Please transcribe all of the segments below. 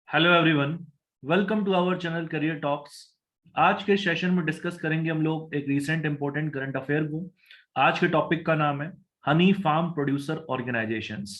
Hello everyone, welcome to our channel career talks. आज के session में डिस्कस करेंगे हम लोग एक रीसेंट इंपॉर्टेंट करंट अफेयर को। आज के टॉपिक का नाम है हनी फार्म प्रोड्यूसर ऑर्गेनाइजेशंस।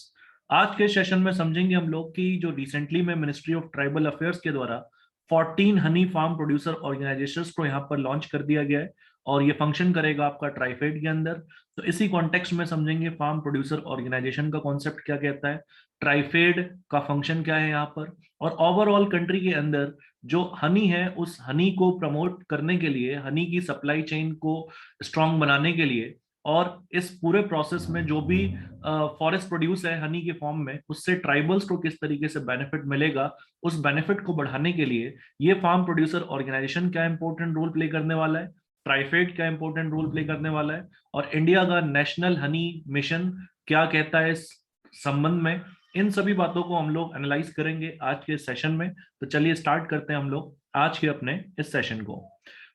आज के सेशन में समझेंगे हम लोग कि जो रिसेंटली में मिनिस्ट्री ऑफ ट्राइबल अफेयर्स के द्वारा 14 हनी फार्म प्रोड्यूसर ऑर्गेनाइजेशंस को यहाँ पर लॉन्च कर दिया गया है और ये फंक्शन करेगा आपका ट्राइफेड के अंदर। तो इसी कॉन्टेक्स्ट में समझेंगे फार्म प्रोड्यूसर ऑर्गेनाइजेशन का कॉन्सेप्ट क्या कहता है, ट्राइफेड का फंक्शन क्या है यहाँ पर, और ओवरऑल कंट्री के अंदर जो हनी है उस हनी को प्रमोट करने के लिए, हनी की सप्लाई चेन को स्ट्रांग बनाने के लिए, और इस पूरे प्रोसेस में जो भी फॉरेस्ट प्रोड्यूस है हनी के फॉर्म में, उससे ट्राइबल्स को किस तरीके से बेनिफिट मिलेगा, उस बेनिफिट को बढ़ाने के लिए ये फार्म प्रोड्यूसर ऑर्गेनाइजेशन क्या इंपॉर्टेंट रोल प्ले करने वाला है, ट्राइफेड क्या इंपॉर्टेंट रोल प्ले करने वाला है, और इंडिया का नेशनल हनी मिशन क्या कहता है इस संबंध में। इन सभी बातों को हम लोग एनालाइज करेंगे आज के सेशन में। तो चलिए स्टार्ट करते हैं हम लोग आज के अपने इस सेशन को।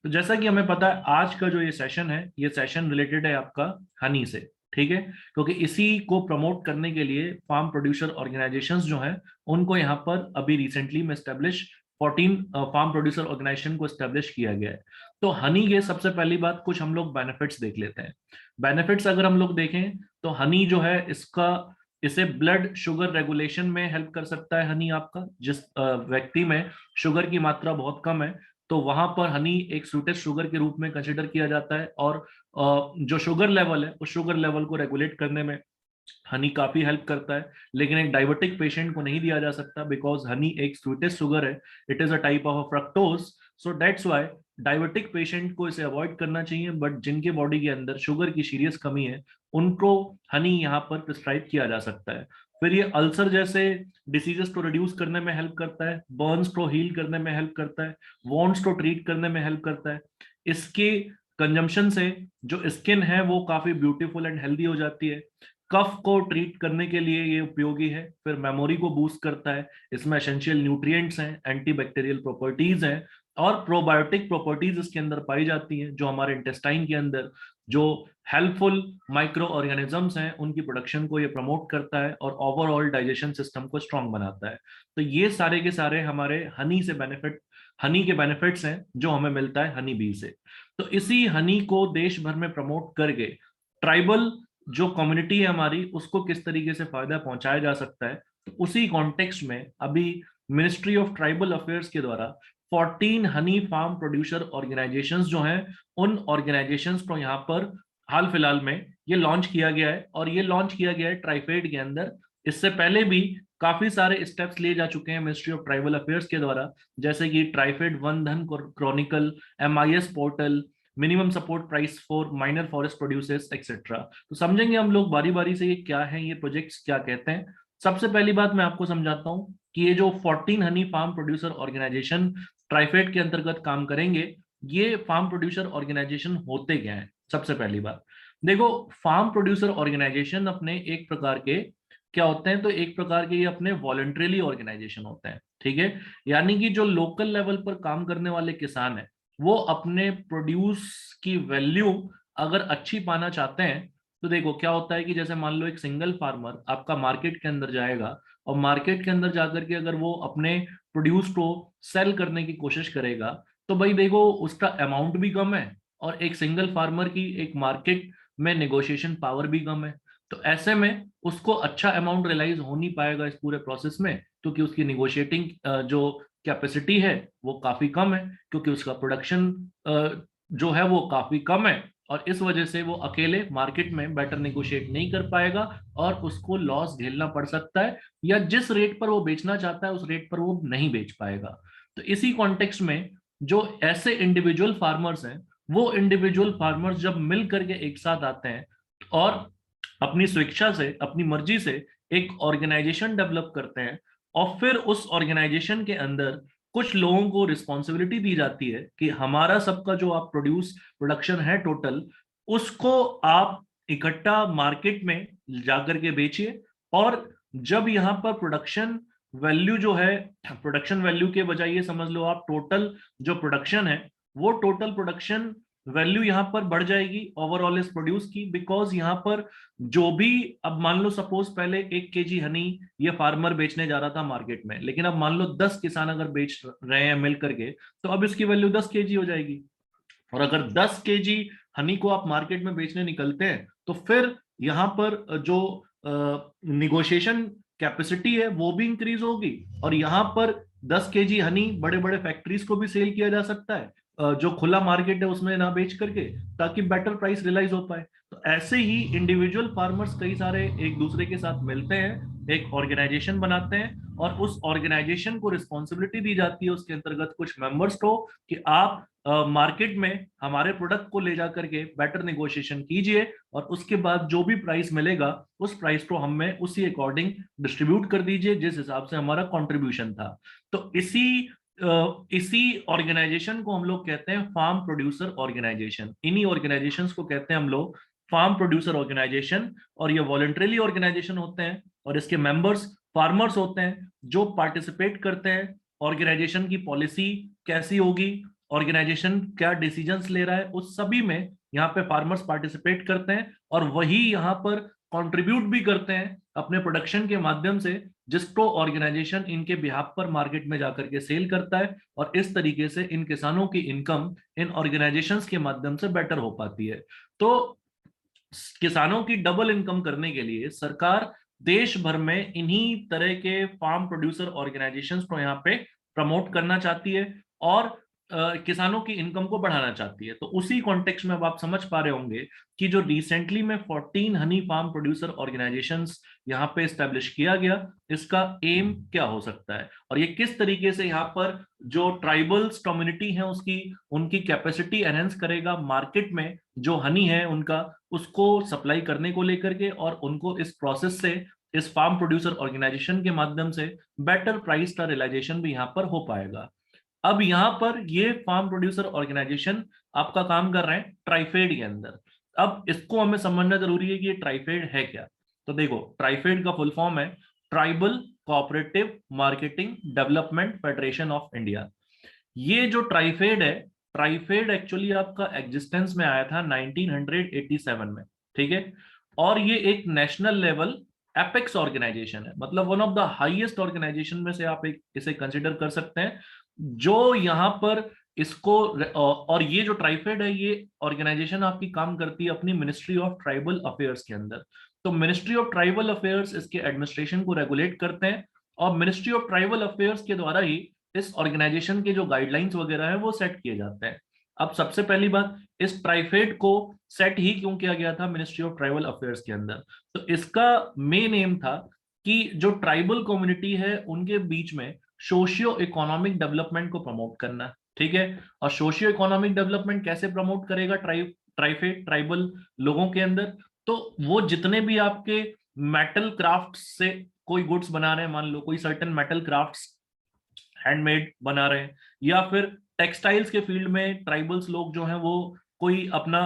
तो जैसा कि हमें पता है आज का जो ये सेशन है, ये सेशन रिलेटेड है आपका हनी से, ठीक है, क्योंकि इसी को प्रमोट करने के लिए फार्म प्रोड्यूसर ऑर्गेनाइजेशंस जो हैं उनको यहाँ पर अभी रिसेंटली में एस्टेब्लिश 14 फार्म प्रोड्यूसर ऑर्गेनाइजेशन को एस्टेब्लिश किया गया है। तो हनी के सबसे पहली बात कुछ हम लोग बेनिफिट्स देख लेते हैं। बेनिफिट्स अगर हम लोग देखें तो हनी जो है इसका, इसे ब्लड शुगर रेगुलेशन में हेल्प कर सकता है हनी आपका। जिस व्यक्ति में शुगर की मात्रा बहुत कम है तो वहां पर हनी एक स्वीटेस्ट शुगर के रूप में कंसिडर किया जाता है, और जो शुगर लेवल है उस शुगर लेवल को रेगुलेट करने में हनी काफी हेल्प करता है। लेकिन एक डायबिटिक पेशेंट को नहीं दिया जा सकता बिकॉज हनी एक स्वीटेस्ट शुगर है, it is a type of fructose. So that's why diabetic patient को इसे अवॉइड करना चाहिए, बट जिनके बॉडी के अंदर शुगर की सीरियस कमी है उनको हनी यहाँ पर प्रिस्क्राइब किया जा सकता है। फिर ये अल्सर जैसे डिसीजेस को रिड्यूस करने में हेल्प करता है, बर्न्स को हील करने में हेल्प करता है, वॉन्ड्स को ट्रीट करने में हेल्प करता है। इसके कंजम्पशन से जो स्किन है वो काफी ब्यूटीफुल एंड हेल्दी हो जाती है। कफ को ट्रीट करने के लिए ये उपयोगी है। फिर मेमोरी को बूस्ट करता है, इसमें एसेंशियल न्यूट्रिएंट्स हैं, एंटीबैक्टीरियल प्रॉपर्टीज हैं और प्रोबायोटिक प्रॉपर्टीज इसके अंदर पाई जाती हैं जो हमारे इंटेस्टाइन के अंदर जो हेल्पफुल माइक्रो ऑर्गेनिजम्स हैं उनकी प्रोडक्शन को ये प्रमोट करता है और ओवरऑल डाइजेशन सिस्टम को स्ट्रांग बनाता है। तो ये सारे के सारे हमारे हनी से बेनिफिट, हनी के बेनिफिट्स हैं जो हमें मिलता है हनी बी से। तो इसी हनी को देश भर में प्रमोट करके ट्राइबल जो कम्युनिटी है हमारी उसको किस तरीके से फायदा पहुंचाया जा सकता है, तो उसी कॉन्टेक्स्ट में अभी मिनिस्ट्री ऑफ ट्राइबल अफेयर्स के द्वारा 14 हनी फार्म प्रोड्यूसर ऑर्गेनाइजेशंस जो हैं उन ऑर्गेनाइजेशंस को यहाँ पर हाल फिलहाल में ये लॉन्च किया गया है, और ये लॉन्च किया गया है ट्राइफेड के अंदर। इससे पहले भी काफी सारे स्टेप्स लिए जा चुके हैं मिनिस्ट्री ऑफ ट्राइबल अफेयर्स के द्वारा, जैसे कि ट्राइफेड वन धन Chronicle, MIS portal, minimum support price for minor forest producers etcetera. तो समझेंगे हम लोग बारी बारी से ये क्या है, ये प्रोजेक्ट्स क्या कहते हैं। सबसे पहली बात मैं आपको समझाता हूँ कि ये जो 14 honey farm producer organization TRIFED के अंतर्गत काम करेंगे, ये फार्म प्रोड्यूसर ऑर्गेनाइजेशन होते क्या है। सबसे पहली बात देखो, फार्म प्रोड्यूसर ऑर्गेनाइजेशन अपने एक प्रकार के क्या होते हैं, तो एक प्रकार के ये अपने वॉलंटरीली ऑर्गेनाइजेशन होते हैं, ठीक है। यानी कि जो लोकल लेवल पर काम करने वाले किसान है वो अपने प्रोड्यूस की वैल्यू अगर अच्छी पाना चाहते हैं, तो देखो क्या होता है कि जैसे मान लो एक सिंगल फार्मर आपका मार्केट के अंदर जाएगा और मार्केट के अंदर जाकर के अगर वो अपने प्रोड्यूस को सेल करने की कोशिश करेगा, तो भाई देखो उसका अमाउंट भी कम है और एक सिंगल फार्मर की एक मार्केट में नेगोशिएशन पावर भी कम है। तो ऐसे में उसको अच्छा अमाउंट रियलाइज हो नहीं पाएगा इस पूरे प्रोसेस में, क्योंकि उसकी निगोशिएटिंग जो कैपेसिटी है वो काफी कम है, क्योंकि उसका प्रोडक्शन जो है वो काफी कम है, और इस वजह से वो अकेले मार्केट में बेटर नेगोशिएट नहीं कर पाएगा और उसको लॉस झेलना पड़ सकता है, या जिस रेट पर वो बेचना चाहता है उस रेट पर वो नहीं बेच पाएगा। तो इसी कॉन्टेक्स्ट में जो ऐसे इंडिविजुअल फार्मर्स हैं, वो इंडिविजुअल फार्मर्स जब मिल करके एक साथ आते हैं और अपनी स्वेच्छा से, अपनी मर्जी से एक ऑर्गेनाइजेशन डेवलप करते हैं, और फिर उस ऑर्गेनाइजेशन के अंदर कुछ लोगों को रिस्पॉन्सिबिलिटी दी जाती है कि हमारा सबका जो आप प्रोडक्शन है टोटल, उसको आप इकट्ठा मार्केट में जाकर के बेचिए। और जब यहाँ पर प्रोडक्शन वैल्यू जो है, प्रोडक्शन वैल्यू के बजाय ये समझ लो आप टोटल जो प्रोडक्शन है, वो टोटल प्रोडक्शन वैल्यू यहाँ पर बढ़ जाएगी ओवरऑल इस प्रोड्यूस की, बिकॉज यहाँ पर जो भी, अब मान लो सपोज पहले 1 kg हनी ये फार्मर बेचने जा रहा था मार्केट में, लेकिन अब मान लो 10 किसान अगर बेच रहे हैं मिल करके, तो अब इसकी वैल्यू 10 kg हो जाएगी। और अगर 10 kg हनी को आप मार्केट में बेचने निकलते हैं, तो फिर यहाँ पर जो निगोशिएशन कैपेसिटी है वो भी इंक्रीज होगी, और यहाँ पर 10 kg हनी बड़े बड़े फैक्ट्रीज को भी सेल किया जा सकता है, जो खुला मार्केट है उसमें ना बेच करके, ताकि बेटर प्राइस रियलाइज हो पाए। तो ऐसे ही इंडिविजुअल फार्मर्स कई सारे एक दूसरे के साथ मिलते हैं, एक ऑर्गेनाइजेशन बनाते हैं, और उस ऑर्गेनाइजेशन को रिस्पॉन्सिबिलिटी दी जाती है उसके अंतर्गत कुछ मेंबर्स को, कि आप मार्केट में हमारे प्रोडक्ट को ले जाकर के बेटर नेगोशिएशन कीजिए, और उसके बाद जो भी प्राइस मिलेगा उस प्राइस को हमें उसी अकॉर्डिंग डिस्ट्रीब्यूट कर दीजिए जिस हिसाब से हमारा कंट्रीब्यूशन था। तो इसी ऑर्गेनाइजेशन को हम लोग कहते हैं फार्म प्रोड्यूसर ऑर्गेनाइजेशन। इन्हीं ऑर्गेनाइजेशंस को कहते हैं हम लोग फार्म प्रोड्यूसर ऑर्गेनाइजेशन, और ये वॉलंटरीली ऑर्गेनाइजेशन होते हैं, और इसके मेंबर्स फार्मर्स होते हैं जो पार्टिसिपेट करते हैं। ऑर्गेनाइजेशन की पॉलिसी कैसी होगी, ऑर्गेनाइजेशन क्या डिसीजंस ले रहा है, उस सभी में यहाँ पे फार्मर्स पार्टिसिपेट करते हैं, और वही यहाँ पर कंट्रीब्यूट भी करते हैं अपने प्रोडक्शन के माध्यम से, जिसको ऑर्गेनाइजेशन इनके बिहाफ पर मार्केट में जाकर के सेल करता है, और इस तरीके से इन किसानों की इनकम इन ऑर्गेनाइजेशंस के माध्यम से बेटर हो पाती है। तो किसानों की डबल इनकम करने के लिए सरकार देश भर में इन्हीं तरह के फार्म प्रोड्यूसर ऑर्गेनाइजेशंस को यहाँ पे प्रमोट करना चाहती है, और किसानों की इनकम को बढ़ाना चाहती है। तो उसी कॉन्टेक्स्ट में अब आप समझ पा रहे होंगे कि जो रिसेंटली में 14 हनी फार्म प्रोड्यूसर ऑर्गेनाइजेशंस यहाँ पे स्टैब्लिश किया गया, इसका एम क्या हो सकता है, और ये किस तरीके से यहाँ पर जो ट्राइबल्स कम्युनिटी है उसकी उनकी कैपेसिटी एनहेंस करेगा मार्केट में जो हनी है उनका, उसको सप्लाई करने को लेकर के, और उनको इस प्रोसेस से, इस फार्म प्रोड्यूसर ऑर्गेनाइजेशन के माध्यम से बेटर प्राइस का रियलाइजेशन भी यहाँ पर हो पाएगा। अब यहाँ पर ये फार्म प्रोड्यूसर ऑर्गेनाइजेशन आपका काम कर रहे हैं ट्राइफेड के अंदर। अब इसको हमें समझना जरूरी है कि ये ट्राइफेड है क्या। तो देखो, ट्राइफेड का फुल फॉर्म है tribal cooperative marketing development federation of India. ये जो ट्राइफेड है, ट्राइफेड एक्चुअली आपका एग्जिस्टेंस में आया था 1987 में, ठीक है। और ये एक नेशनल लेवल एपेक्स ऑर्गेनाइजेशन है, मतलब one of the highest organization में से आप एक इसे कंसिडर कर सकते हैं, जो यहाँ पर इसको, और ये जो ट्राइफेड है ये ऑर्गेनाइजेशन आपकी काम करती है अपनी मिनिस्ट्री ऑफ ट्राइबल अफेयर्स के अंदर। तो मिनिस्ट्री ऑफ ट्राइबल अफेयर्स इसके एडमिनिस्ट्रेशन को रेगुलेट करते हैं, और मिनिस्ट्री ऑफ ट्राइबल अफेयर्स के द्वारा ही इस ऑर्गेनाइजेशन के जो गाइडलाइंस वगैरह है वो सेट किए जाते हैं। अब सबसे पहली बात, इस ट्राइफेड को सेट ही क्यों किया गया था मिनिस्ट्री ऑफ ट्राइबल अफेयर्स के अंदर, तो इसका मेन एम था कि जो ट्राइबल कम्युनिटी है उनके बीच में सोशियो इकोनॉमिक डेवलपमेंट को प्रमोट करना, ठीक है। और सोशियो इकोनॉमिक डेवलपमेंट कैसे प्रमोट करेगा ट्राइफेड ट्राइबल लोगों के अंदर, तो वो जितने भी आपके मेटल क्राफ्ट से कोई गुड्स बना रहे हैं, मान लो कोई सर्टेन मेटल क्राफ्ट्स हैंडमेड बना रहे हैं, या फिर टेक्सटाइल्स के फील्ड में ट्राइबल्स लोग जो हैं वो कोई अपना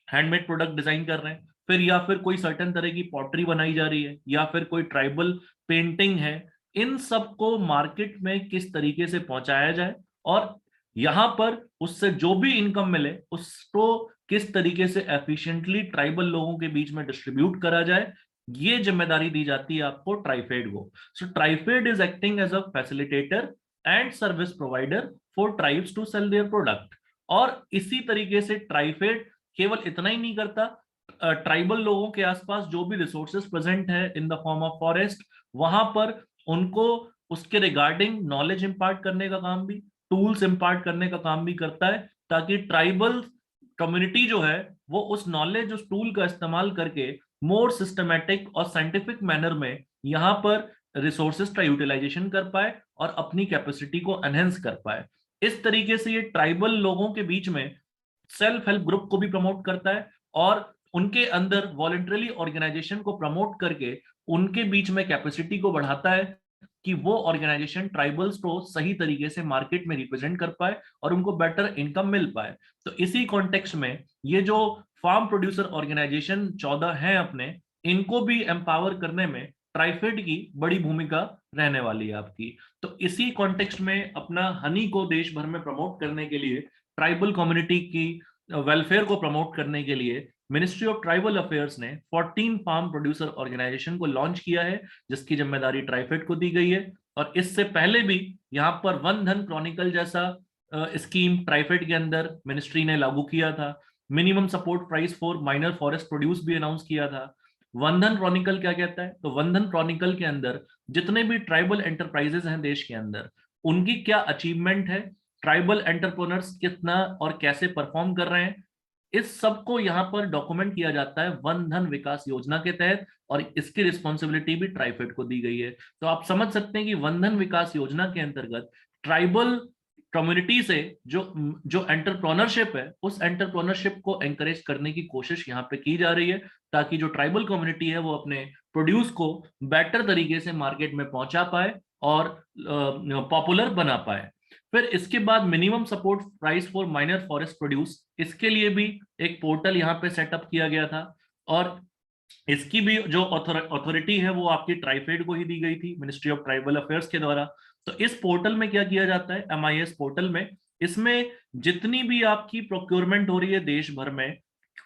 हैंडमेड प्रोडक्ट डिजाइन कर रहे हैं, फिर या फिर कोई सर्टेन तरह की पॉटरी बनाई जा रही है, या फिर कोई ट्राइबल पेंटिंग है, इन सब को मार्केट में किस तरीके से पहुंचाया जाए, और यहाँ पर उससे जो भी इनकम मिले उसको किस तरीके से एफिशिएंटली ट्राइबल लोगों के बीच में डिस्ट्रीब्यूट करा जाए, ये जिम्मेदारी दी जाती है आपको ट्राइफेड को। So TRIFED is acting as a facilitator and service provider for tribes to sell their product. और इसी तरीके से ट्राइफेड केवल इतना ही नहीं करता, ट्राइबल लोगों के आसपास जो भी रिसोर्सेज प्रेजेंट है in the form of forest, वहां पर उनको उसके रिगार्डिंग नॉलेज इंपार्ट करने का काम भी, टूल्स इंपार्ट करने का काम भी करता है, ताकि ट्राइबल कम्युनिटी जो है वो उस नॉलेज, उस टूल का इस्तेमाल करके मोर सिस्टमेटिक और साइंटिफिक मैनर में यहाँ पर रिसोर्सेज का यूटिलाइजेशन कर पाए और अपनी कैपेसिटी को एनहेंस कर पाए। इस तरीके से ये ट्राइबल लोगों के बीच में सेल्फ हेल्प ग्रुप को भी प्रमोट करता है, और उनके अंदर वॉलंटरीली ऑर्गेनाइजेशन को प्रमोट करके उनके बीच में कैपेसिटी को बढ़ाता है कि वो ऑर्गेनाइजेशन ट्राइबल्स को सही तरीके से मार्केट में रिप्रेजेंट कर पाए और उनको बेटर इनकम मिल पाए। तो इसी कॉन्टेक्स्ट में ये जो फार्म प्रोड्यूसर ऑर्गेनाइजेशन 14 हैं अपने, इनको भी एम्पावर करने में ट्राइफेड की बड़ी भूमिका रहने वाली है आपकी। तो इसी कॉन्टेक्स्ट में अपना हनी को देश भर में प्रमोट करने के लिए ट्राइबल कम्युनिटी की वेलफेयर को प्रमोट करने के लिए मिनिस्ट्री ऑफ ट्राइबल अफेयर्स ने 14 फार्म प्रोड्यूसर ऑर्गेनाइजेशन को लॉन्च किया है, जिसकी जिम्मेदारी ट्राइफेड को दी गई है। और इससे पहले भी यहाँ पर वन धन क्रॉनिकल जैसा स्कीम ट्राइफेड के अंदर मिनिस्ट्री ने लागू किया था। Minimum support price for minor forest produce भी अनाउंस किया था। वंधन क्रॉनिकल क्या कहता है? तो वंधन क्रॉनिकल के अंदर जितने भी ट्राइबल एंटरप्राइजेस हैं देश के अंदर, उनकी क्या अचीवमेंट है, ट्राइबल एंटरप्रेन्योर्स कितना और कैसे परफॉर्म कर रहे हैं, इस सब को यहाँ पर डॉक्यूमेंट किया जाता है वन धन विकास योजना के तहत। और इसकी रिस्पॉन्सिबिलिटी भी ट्राइफेड को दी गई है। तो आप समझ सकते हैं कि वन धन विकास योजना के अंतर्गत ट्राइबल कम्युनिटी से जो जो एंटरप्रेन्योरशिप है, उस एंटरप्रेन्योरशिप को एंकरेज करने की कोशिश यहाँ पे की जा रही है, ताकि जो ट्राइबल कम्युनिटी है वो अपने प्रोड्यूस को बेटर तरीके से मार्केट में पहुंचा पाए और पॉपुलर बना पाए। फिर इसके बाद minimum support price for minor forest produce, इसके लिए भी एक पोर्टल यहाँ पे सेटअप किया गया था। और इसकी भी जो अथॉरिटी है वो आपकी ट्राइफेड को ही दी गई थी, मिनिस्ट्री ऑफ ट्राइबल अफेयर्स के द्वारा। तो इस पोर्टल में क्या किया जाता है, MIS पोर्टल में, इसमें जितनी भी आपकी प्रोक्योरमेंट हो रही है देश भर में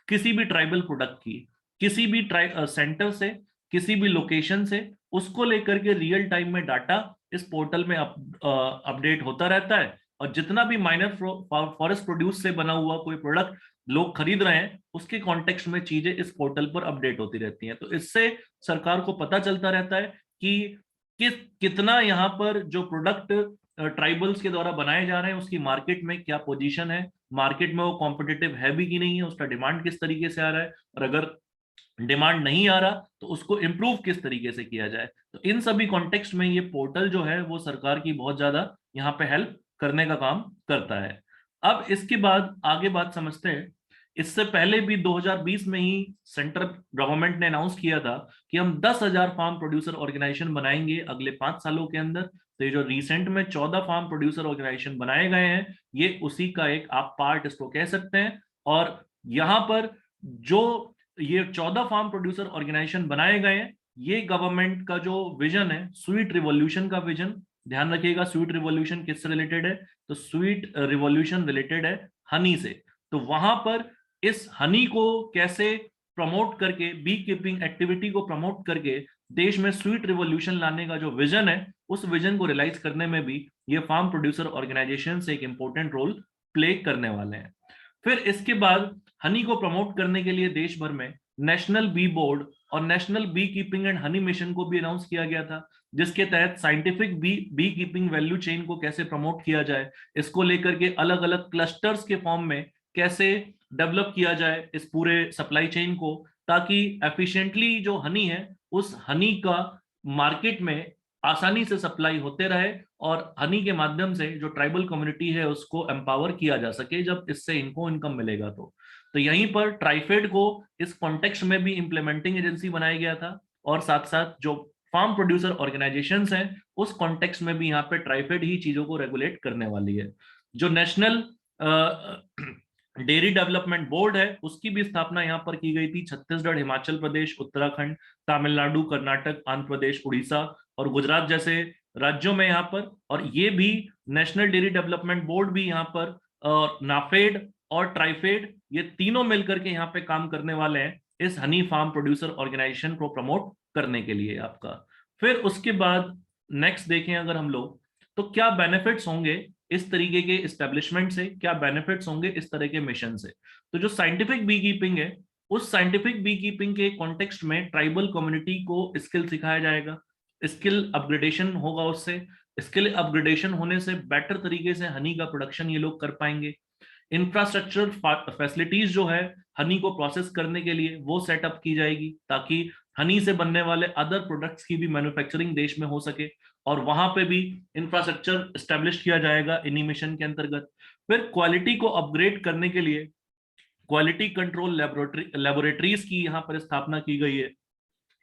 किसी भी ट्राइबल प्रोडक्ट की, किसी भी सेंटर से, किसी भी लोकेशन से, उसको लेकर के रियल टाइम में डाटा इस पोर्टल में अपडेट होता रहता है। और जितना भी माइनर फॉरेस्ट प्रोड्यूस से बना हुआ कोई प्रोडक्ट लोग खरीद रहे हैं, उसके कॉन्टेक्स्ट में चीजें इस पोर्टल पर अपडेट होती रहती हैं। तो इससे सरकार को पता चलता रहता है कि कितना यहाँ पर जो प्रोडक्ट ट्राइबल्स के द्वारा बनाए जा रहे हैं उसकी मार्केट में क्या पोजीशन है, मार्केट में वो कॉम्पिटिटिव है भी कि नहीं है, उसका डिमांड किस तरीके से आ रहा है, और अगर डिमांड नहीं आ रहा तो उसको इम्प्रूव किस तरीके से किया जाए। तो इन सभी कॉन्टेक्स्ट में ये पोर्टल जो है वो सरकार की बहुत ज्यादा यहाँ पे हेल्प करने का काम करता है। अब इसके बाद आगे बात समझते हैं। इससे पहले भी 2020 में ही सेंट्रल गवर्नमेंट ने अनाउंस किया था कि हम 10,000 फार्म प्रोड्यूसर ऑर्गेनाइजेशन बनाएंगे अगले 5 सालों के अंदर। तो ये जो रिसेंट में 14 फार्म प्रोड्यूसर ऑर्गेनाइजेशन बनाए गए हैं, ये उसी का एक आप पार्ट इसको कह सकते हैं। और यहाँ पर जो ये 14 फार्म प्रोड्यूसर ऑर्गेनाइजेशन बनाए गए हैं, ये गवर्नमेंट का जो विजन है, स्वीट रिवॉल्यूशन का विजन, ध्यान रखिएगा स्वीट रिवॉल्यूशन किससे रिलेटेड है, तो स्वीट रिवॉल्यूशन रिलेटेड है हनी से। तो वहां पर इस हनी को कैसे प्रमोट करके, बी कीपिंग एक्टिविटी को प्रमोट करके देश में स्वीट रिवॉल्यूशन लाने का जो विजन है, उस विजन को रियलाइज करने में भी ये फार्म प्रोड्यूसर ऑर्गेनाइजेशन से एक इंपॉर्टेंट रोल प्ले करने वाले हैं। फिर इसके बाद हनी को प्रमोट करने के लिए देश भर में नेशनल बी बोर्ड और national beekeeping and honey mission को भी अनाउंस किया गया था, जिसके तहत scientific beekeeping value chain को कैसे प्रमोट किया जाए, इसको लेकर के अलग अलग क्लस्टर्स के फॉर्म में कैसे डेवलप किया जाए इस पूरे सप्लाई चेन को, ताकि एफिशिएंटली जो हनी है उस हनी का मार्केट में आसानी से सप्लाई होते रहे और हनी के माध्यम से जो ट्राइबल कम्युनिटी है उसको एम्पावर किया जा सके जब इससे इनको इनकम मिलेगा। तो यहीं पर ट्राइफेड को इस कॉन्टेक्स्ट में भी इंप्लीमेंटिंग एजेंसी बनाया गया था, और साथ साथ जो फार्म प्रोड्यूसर ऑर्गेनाइजेशंस हैं उस कॉन्टेक्स्ट में भी यहाँ पे ट्राइफेड ही चीजों को रेगुलेट करने वाली है। जो नेशनल डेयरी डेवलपमेंट बोर्ड है उसकी भी स्थापना यहाँ पर की गई थी। छत्तीसगढ़, हिमाचल प्रदेश, उत्तराखंड, तमिलनाडु, कर्नाटक, आंध्र प्रदेश, उड़ीसा और गुजरात जैसे राज्यों में यहाँ पर, और ये भी नेशनल डेयरी डेवलपमेंट बोर्ड भी यहाँ पर, और नाफेड और ट्राइफेड, ये तीनों मिलकर के यहाँ पे काम करने वाले हैं इस हनी फार्म प्रोड्यूसर ऑर्गेनाइजेशन को प्रमोट करने के लिए आपका। फिर उसके बाद नेक्स्ट देखें अगर हम लोग, तो क्या बेनिफिट्स होंगे इस तरीके के इस्टेब्लिशमेंट से, क्या बेनिफिट्स होंगे इस तरह के मिशन से। तो जो साइंटिफिक बी कीपिंग है, उस साइंटिफिक बी कीपिंग के कॉन्टेक्स्ट में ट्राइबल कम्युनिटी को स्किल सिखाया जाएगा, स्किल अपग्रेडेशन होगा उससे, स्किल अपग्रेडेशन होने से बेटर तरीके से हनी का प्रोडक्शन ये लोग कर पाएंगे। इंफ्रास्ट्रक्चर फैसिलिटीज जो है हनी को प्रोसेस करने के लिए वो सेटअप की जाएगी, ताकि हनी से बनने वाले अदर प्रोडक्ट्स की भी मैन्युफैक्चरिंग देश में हो सके, और वहां पे भी इंफ्रास्ट्रक्चर एस्टेब्लिश किया जाएगा इन्हीं मिशन के अंतर्गत। फिर क्वालिटी को अपग्रेड करने के लिए क्वालिटी कंट्रोल लेबोरेटरीज की यहाँ पर स्थापना की गई है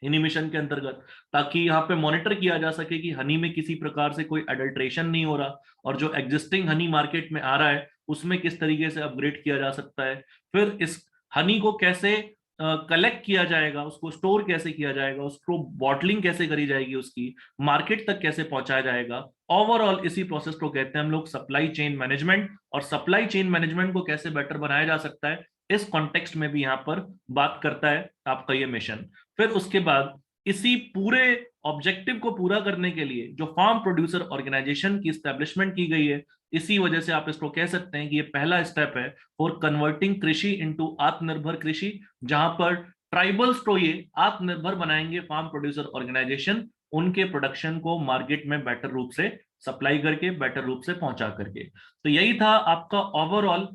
इन्हीं मिशन के अंतर्गत, ताकि यहाँ पे मॉनिटर किया जा सके कि हनी में किसी प्रकार से कोई एडल्ट्रेशन नहीं हो रहा, और जो एग्जिस्टिंग हनी मार्केट में आ रहा है उसमें किस तरीके से अपग्रेड किया जा सकता है। फिर इस हनी को कैसे कलेक्ट किया जाएगा, उसको स्टोर कैसे किया जाएगा, उसको बॉटलिंग कैसे करी जाएगी, उसकी मार्केट तक कैसे पहुंचाया जाएगा, ओवरऑल इसी प्रोसेस को कहते हैं हम लोग सप्लाई चेन मैनेजमेंट। और सप्लाई चेन मैनेजमेंट को कैसे बेटर बनाया जा सकता है, इस कॉन्टेक्स्ट में भी यहाँ पर बात करता है आपका ये मिशन। फिर उसके बाद इसी पूरे ऑब्जेक्टिव को पूरा करने के लिए जो फार्म प्रोड्यूसर ऑर्गेनाइजेशन की स्टैब्लिशमेंट की गई है, इसी वजह से आप इसको कह सकते हैं कि ये पहला स्टेप है फॉर कन्वर्टिंग कृषि इनटू आत्मनिर्भर कृषि, जहां पर ट्राइबल्स को ये आत्मनिर्भर बनाएंगे फार्म प्रोड्यूसर ऑर्गेनाइजेशन, उनके प्रोडक्शन को मार्केट में बेटर रूप से सप्लाई करके, बेटर रूप से पहुंचा करके। तो यही था आपका ओवरऑल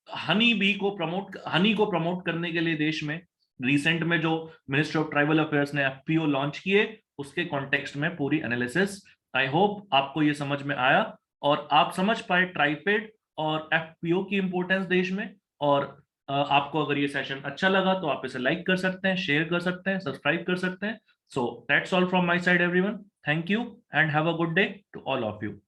हनी को प्रमोट करने के लिए देश में रिसेंट में जो मिनिस्ट्री ऑफ ट्राइबल अफेयर्स ने एफपीओ लॉन्च किए, उसके कॉन्टेक्स्ट में पूरी एनालिसिस। आई होप आपको ये समझ में आया और आप समझ पाए ट्राइफेड और एफपीओ की इंपॉर्टेंस देश में। और आपको अगर ये सेशन अच्छा लगा तो आप इसे लाइक कर सकते हैं, शेयर कर सकते हैं, सब्सक्राइब कर सकते हैं। So that's all from my side everyone. Thank you and have a good day to all of you.